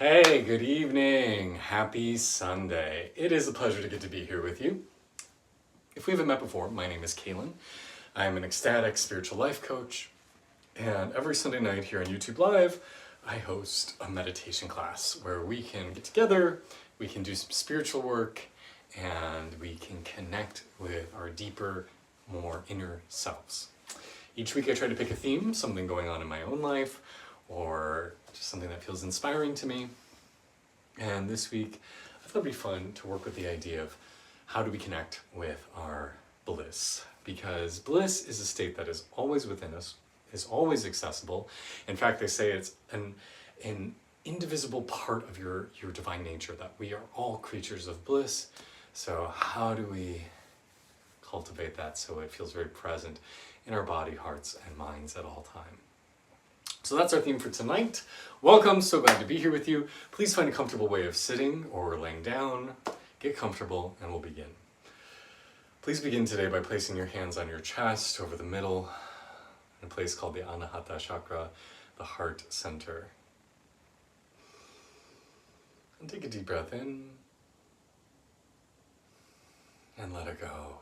Hey, good evening. Happy Sunday. It is a pleasure to get to be here with you. If we haven't met before, my name is Kaylin. I am an ecstatic spiritual life coach, and every Sunday night here on YouTube Live, I host a meditation class where we can get together, we can do some spiritual work, and we can connect with our deeper, more inner selves. Each week I try to pick a theme, something going on in my own life, or just something that feels inspiring to me. And this week, I thought it'd be fun to work with the idea of how do we connect with our bliss? Because bliss is a state that is always within us, is always accessible. In fact, they say it's an indivisible part of your divine nature, that we are all creatures of bliss. So how do we cultivate that so it feels very present in our body, hearts, and minds at all time? So that's our theme for tonight. Welcome, so glad to be here with you. Please find a comfortable way of sitting or laying down. Get comfortable and we'll begin. Please begin today by placing your hands on your chest, over the middle, in a place called the Anahata Chakra, the heart center. And take a deep breath in and let it go.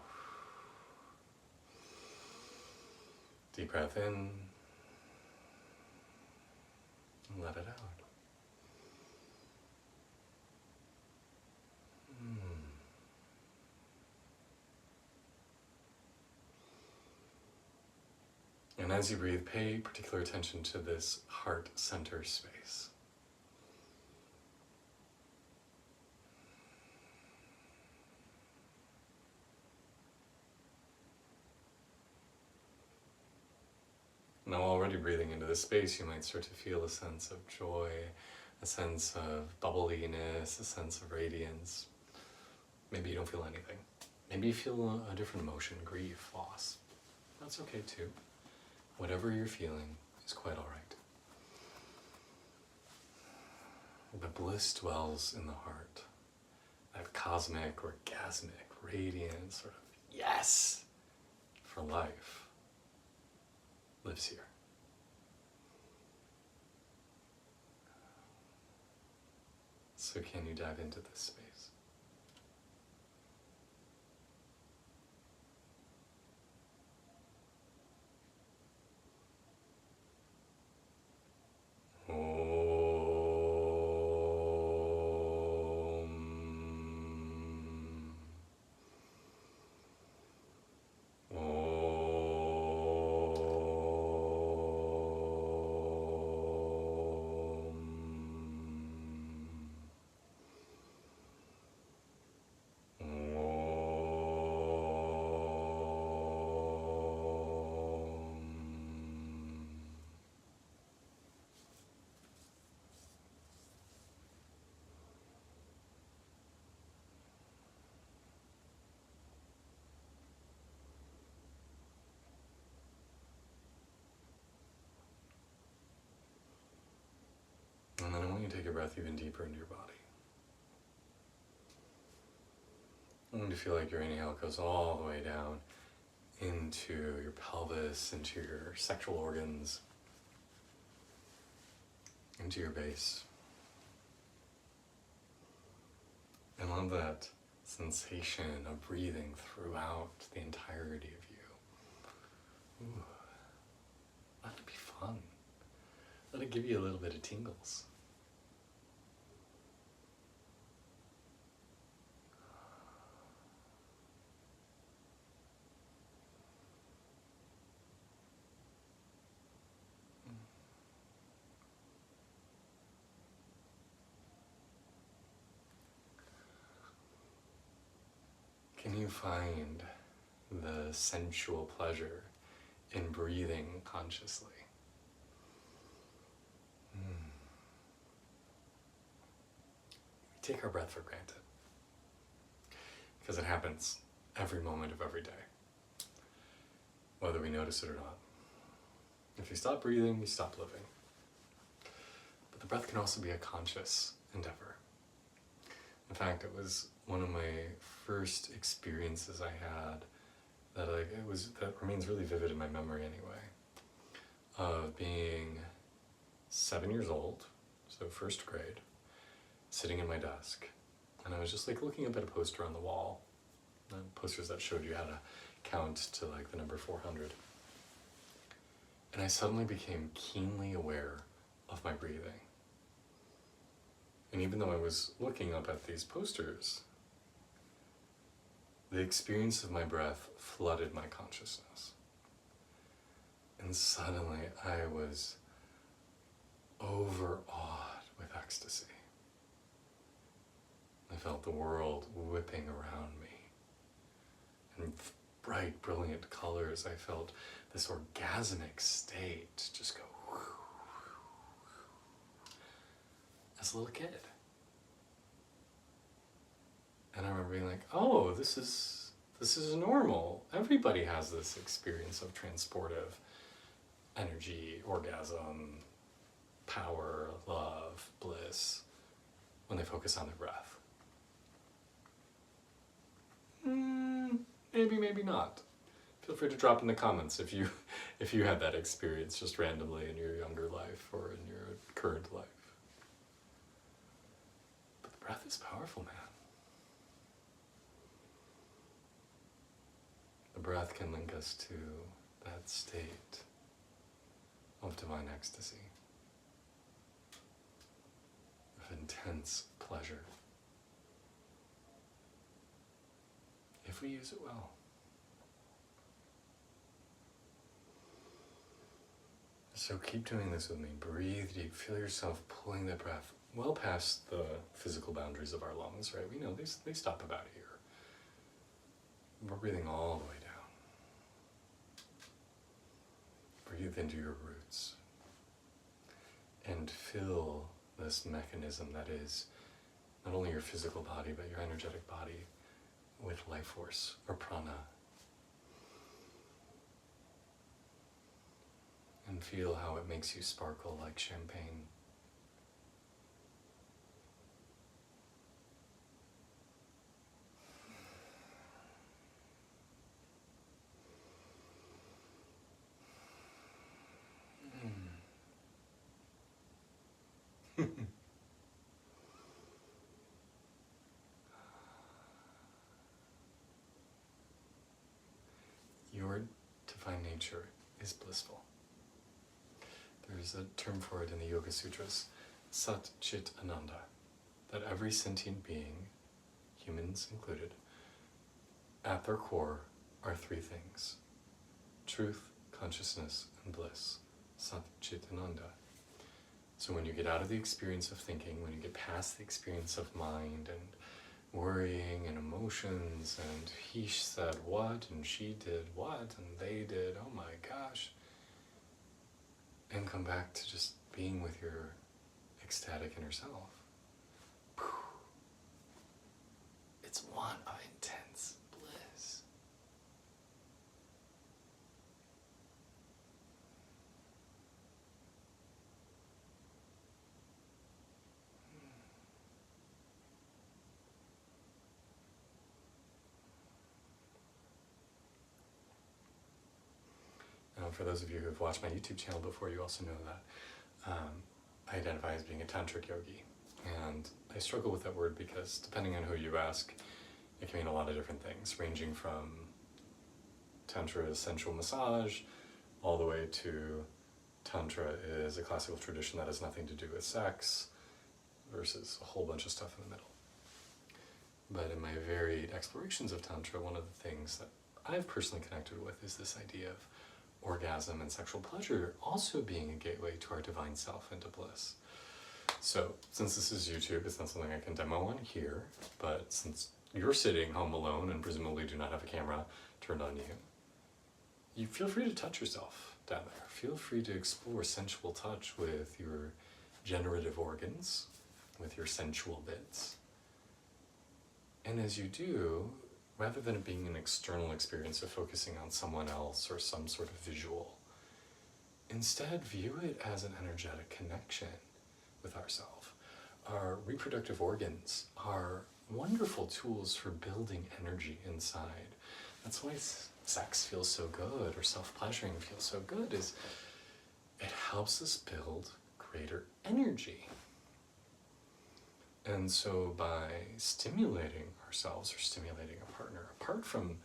Deep breath in. And let it out. And as you breathe, pay particular attention to this heart center space. Now, already breathing into this space, you might start to feel a sense of joy, a sense of bubbliness, a sense of radiance. Maybe you don't feel anything. Maybe you feel a different emotion, grief, loss. That's okay too. Whatever you're feeling is quite all right. The bliss dwells in the heart. That cosmic, orgasmic, radiant sort of yes for life lives here. So can you dive into this space? And then I want you to take a breath even deeper into your body. I want you to feel like your inhale goes all the way down into your pelvis, into your sexual organs, into your base. And love that sensation of breathing throughout the entirety of you. Ooh. Let it be fun. Let it give you a little bit of tingles. Can you find the sensual pleasure in breathing consciously? We take our breath for granted because it happens every moment of every day, whether we notice it or not. If you stop breathing, you stop living. But the breath can also be a conscious endeavor. In fact, it was one of my first experiences I had that remains really vivid in my memory anyway, of being 7 years old, so first grade, sitting in my desk, and I was just like looking up at a poster on the wall, posters that showed you how to count to like the number 400. And I suddenly became keenly aware of my breathing. And even though I was looking up at these posters, the experience of my breath flooded my consciousness. And suddenly I was overawed with ecstasy. I felt the world whipping around me. In bright, brilliant colors, I felt this orgasmic state just go as a little kid. And I remember being like, oh, this is normal. Everybody has this experience of transportive energy, orgasm, power, love, bliss, when they focus on their breath. Maybe, maybe not. Feel free to drop in the comments if you had that experience just randomly in your younger life or in your current life. But the breath is powerful, man. The breath can link us to that state of divine ecstasy, of intense pleasure, if we use it well. So keep doing this with me. Breathe deep. Feel yourself pulling the breath well past the physical boundaries of our lungs, right? We know they stop about here. We're breathing all the way down. Breathe into your roots. And fill this mechanism that is not only your physical body, but your energetic body with life force, or prana. And feel how it makes you sparkle like champagne. Your divine nature is blissful. There's a term for it in the Yoga Sutras, Sat Chit Ananda, that every sentient being, humans included, at their core are three things: truth, consciousness, and bliss. Sat Chit Ananda. So when you get out of the experience of thinking, when you get past the experience of mind and worrying and emotions and he said what and she did what and they did, oh my gosh, and come back to just being with your ecstatic inner self. It's one of intense bliss. Now, for those of you who have watched my YouTube channel before, you also know that I identify as being a Tantric yogi. And I struggle with that word because depending on who you ask, it can mean a lot of different things, ranging from Tantra is sensual massage, all the way to Tantra is a classical tradition that has nothing to do with sex, versus a whole bunch of stuff in the middle. But in my varied explorations of Tantra, one of the things that I've personally connected with is this idea of orgasm and sexual pleasure also being a gateway to our divine self and to bliss. So, since this is YouTube, it's not something I can demo on here, but since you're sitting home alone and presumably do not have a camera turned on you, you feel free to touch yourself down there. Feel free to explore sensual touch with your generative organs, with your sensual bits. And as you do, rather than it being an external experience of focusing on someone else or some sort of visual, instead view it as an energetic connection with ourselves. Our reproductive organs are wonderful tools for building energy inside. That's why sex feels so good, or self-pleasuring feels so good, is it helps us build greater energy. And so by stimulating ourselves or stimulating a partner, apart from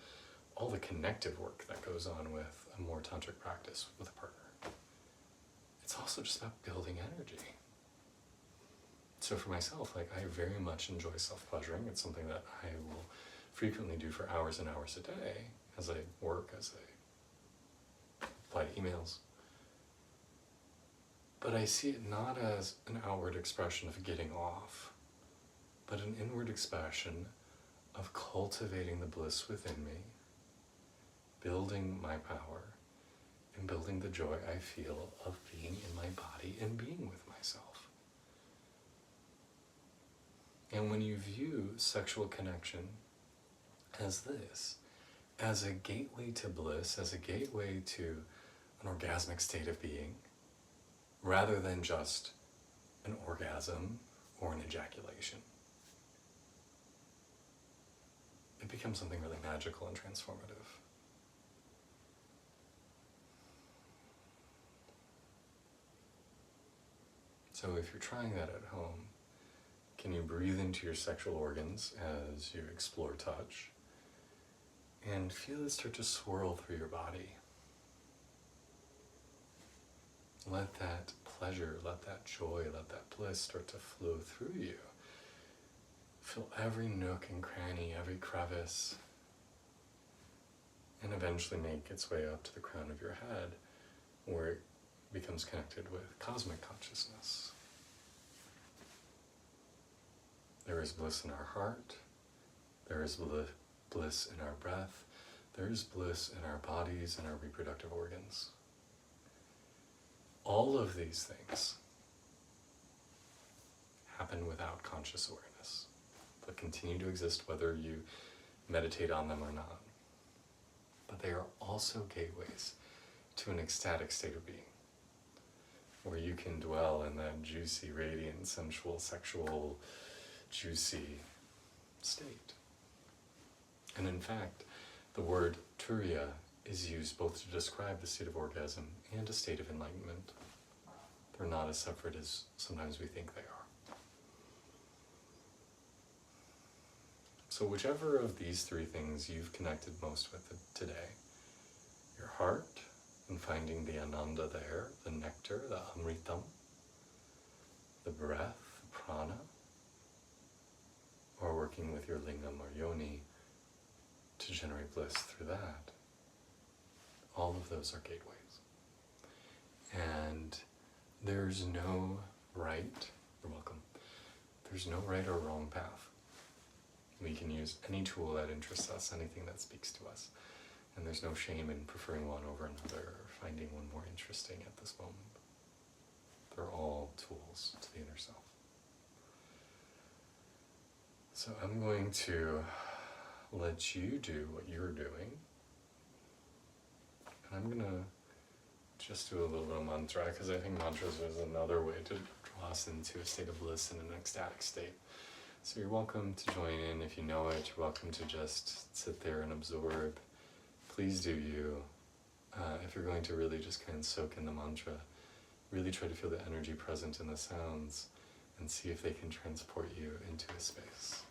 all the connective work that goes on with a more tantric practice with a partner, it's also just about building energy. So for myself, like, I very much enjoy self-pleasuring. It's something that I will frequently do for hours and hours a day as I work, as I reply to emails. But I see it not as an outward expression of getting off, but an inward expression of cultivating the bliss within me, building my power, and building the joy I feel of being in my body and being with myself. And when you view sexual connection as this, as a gateway to bliss, as a gateway to an orgasmic state of being, rather than just an orgasm or an ejaculation, it becomes something really magical and transformative. So if you're trying that at home, can you breathe into your sexual organs as you explore touch and feel it start to swirl through your body? Let that pleasure, let that joy, let that bliss start to flow through you. Feel every nook and cranny, every crevice, and eventually make its way up to the crown of your head, where it becomes connected with cosmic consciousness. There is bliss in our heart, there is bliss in our breath, there is bliss in our bodies and our reproductive organs. All of these things happen without conscious awareness, but continue to exist whether you meditate on them or not. But they are also gateways to an ecstatic state of being, where you can dwell in that juicy, radiant, sensual, sexual, juicy state. And in fact, the word turiya is used both to describe the state of orgasm and a state of enlightenment. They're not as separate as sometimes we think they are. So whichever of these three things you've connected most with today, your heart, and finding the ananda there, the nectar, the amritam, the breath, the prana, or working with your lingam or yoni to generate bliss through that, all of those are gateways. And there's no right, you're welcome, there's no right or wrong path. We can use any tool that interests us, anything that speaks to us. And there's no shame in preferring one over another or finding one more interesting at this moment. They're all tools to the inner self. So I'm going to let you do what you're doing. And I'm going to just do a little bit of mantra, because I think mantras is another way to draw us into a state of bliss and an ecstatic state. So you're welcome to join in if you know it. You're welcome to just sit there and absorb. Please do you. If you're going to really just kind of soak in the mantra, really try to feel the energy present in the sounds and see if they can transport you into a space.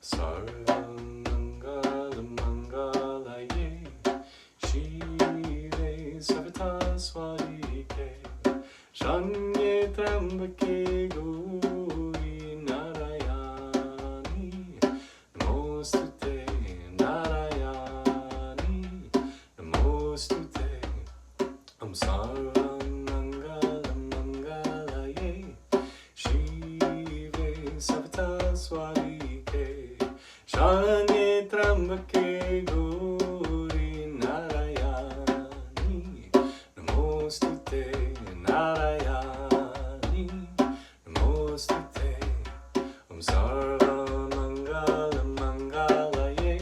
Sarvam Mangalam Mangalaye Shive Savita Swadike Shanye Trambake Gauri Narayani Namostute Narayani Namostute Sarvam Mangalam Mangalaye Shive Savita Swadike Shanye Trambake Gauri Narayani Namostute Narayani Namostute Sarva Mangalam Mangalaye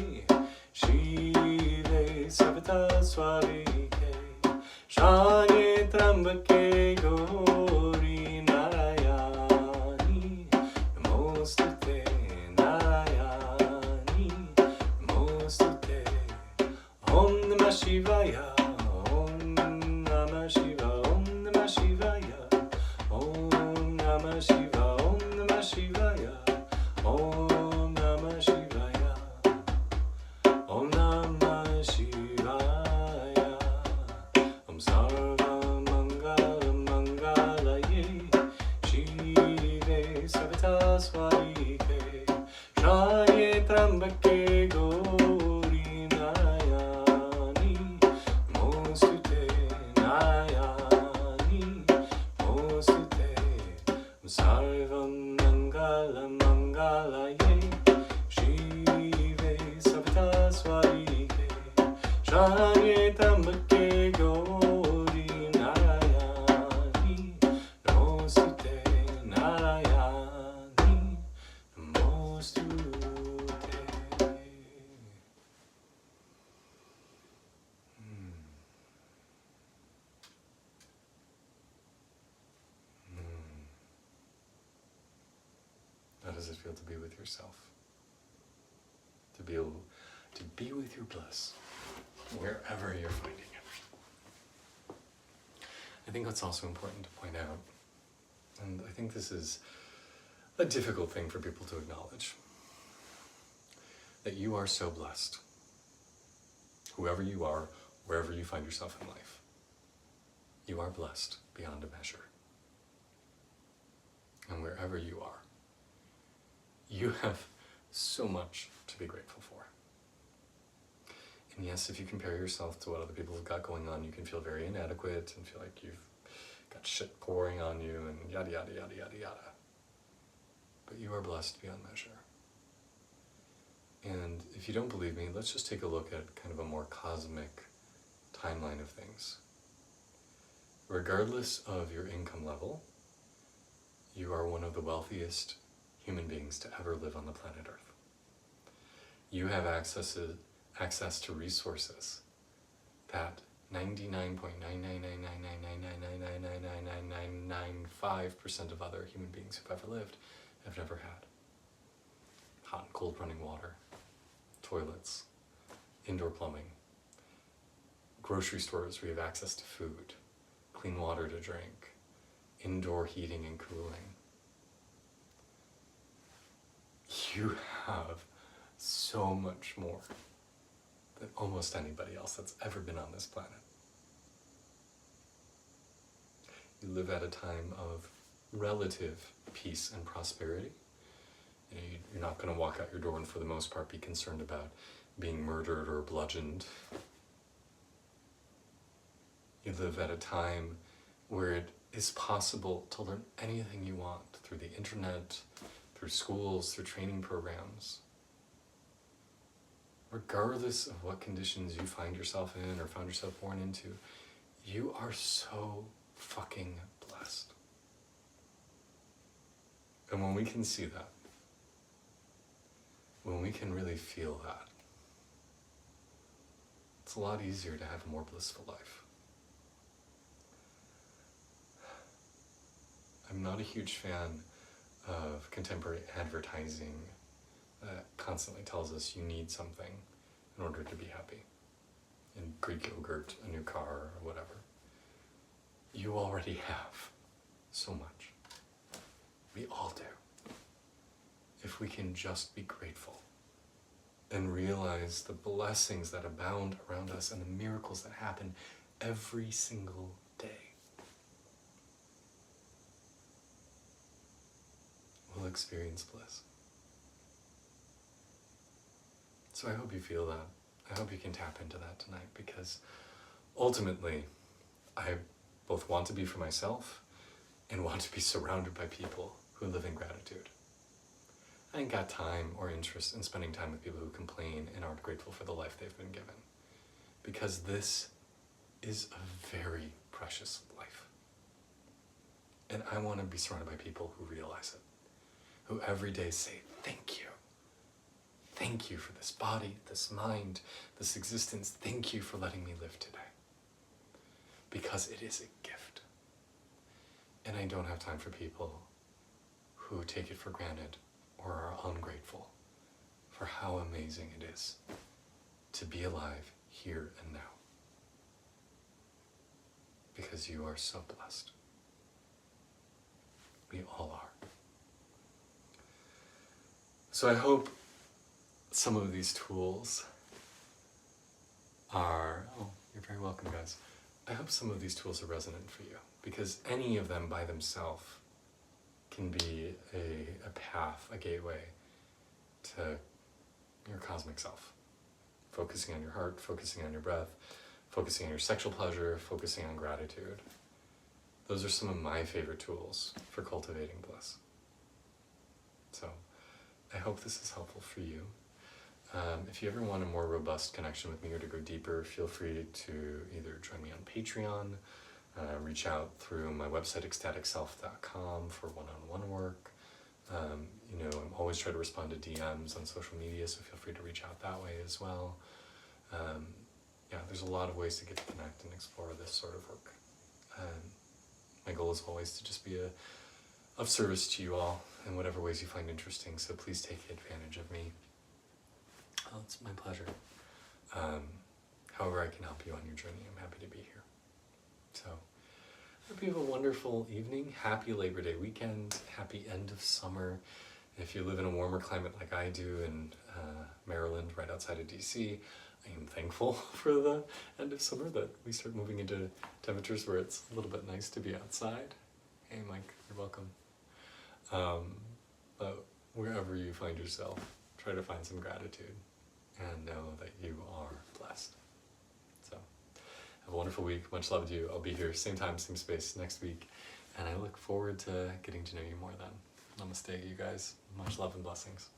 Shive Savita Swadike Shanye Trambake Gauri Narayani Namostute Narayani Namostute Om Namah Shivaya Om Namah Shivaya Om Namah Shivaya Aye tamke gori narayani Namostute narayani Namostute. How does it feel to be with yourself? To be able to be with your bliss, wherever you're finding it. I think what's also important to point out, and I think this is a difficult thing for people to acknowledge, that you are so blessed. Whoever you are, wherever you find yourself in life, you are blessed beyond a measure. And wherever you are, you have so much to be grateful for. And yes, if you compare yourself to what other people have got going on, you can feel very inadequate and feel like you've got shit pouring on you and yada, yada, yada, yada, yada. But you are blessed beyond measure. And if you don't believe me, let's just take a look at kind of a more cosmic timeline of things. Regardless of your income level, you are one of the wealthiest human beings to ever live on the planet Earth. You have access to resources that 99.999999999999995% of other human beings who've ever lived have never had. Hot and cold running water, toilets, indoor plumbing, grocery stores where you have access to food, clean water to drink, indoor heating and cooling. You have so much more than almost anybody else that's ever been on this planet. You live at a time of relative peace and prosperity. You know, you're not going to walk out your door and for the most part be concerned about being murdered or bludgeoned. You live at a time where it is possible to learn anything you want through the internet, through schools, through training programs. Regardless of what conditions you find yourself in or found yourself born into, you are so fucking blessed. And when we can see that, when we can really feel that, it's a lot easier to have a more blissful life. I'm not a huge fan of contemporary advertising that constantly tells us you need something in order to be happy. In Greek yogurt, a new car, or whatever. You already have so much. We all do. If we can just be grateful and realize the blessings that abound around us and the miracles that happen every single day, we'll experience bliss. So I hope you feel that. I hope you can tap into that tonight, because ultimately, I both want to be for myself and want to be surrounded by people who live in gratitude. I ain't got time or interest in spending time with people who complain and aren't grateful for the life they've been given, because this is a very precious life. And I want to be surrounded by people who realize it, who every day say, thank you. Thank you for this body, this mind, this existence. Thank you for letting me live today. Because it is a gift. And I don't have time for people who take it for granted or are ungrateful for how amazing it is to be alive here and now. Because you are so blessed. We all are. So I hope some of these tools are, oh, you're very welcome, guys. I hope some of these tools are resonant for you, because any of them by themselves can be a path, a gateway to your cosmic self. Focusing on your heart, focusing on your breath, focusing on your sexual pleasure, focusing on gratitude. Those are some of my favorite tools for cultivating bliss. So I hope this is helpful for you. If you ever want a more robust connection with me or to go deeper, feel free to either join me on Patreon, reach out through my website ecstaticself.com for one-on-one work. I'm always trying to respond to DMs on social media, so feel free to reach out that way as well. There's a lot of ways to get to connect and explore this sort of work. My goal is always to just be of service to you all in whatever ways you find interesting, so please take advantage of me. Oh, it's my pleasure. However I can help you on your journey, I'm happy to be here. So, I hope you have a wonderful evening. Happy Labor Day weekend. Happy end of summer. If you live in a warmer climate like I do in Maryland, right outside of DC, I am thankful for the end of summer that we start moving into temperatures where it's a little bit nice to be outside. Hey Mike, you're welcome. But wherever you find yourself, try to find some gratitude and know that you are blessed. So, have a wonderful week. Much love to you. I'll be here same time, same space next week, and I look forward to getting to know you more then. Namaste, you guys. Much love and blessings.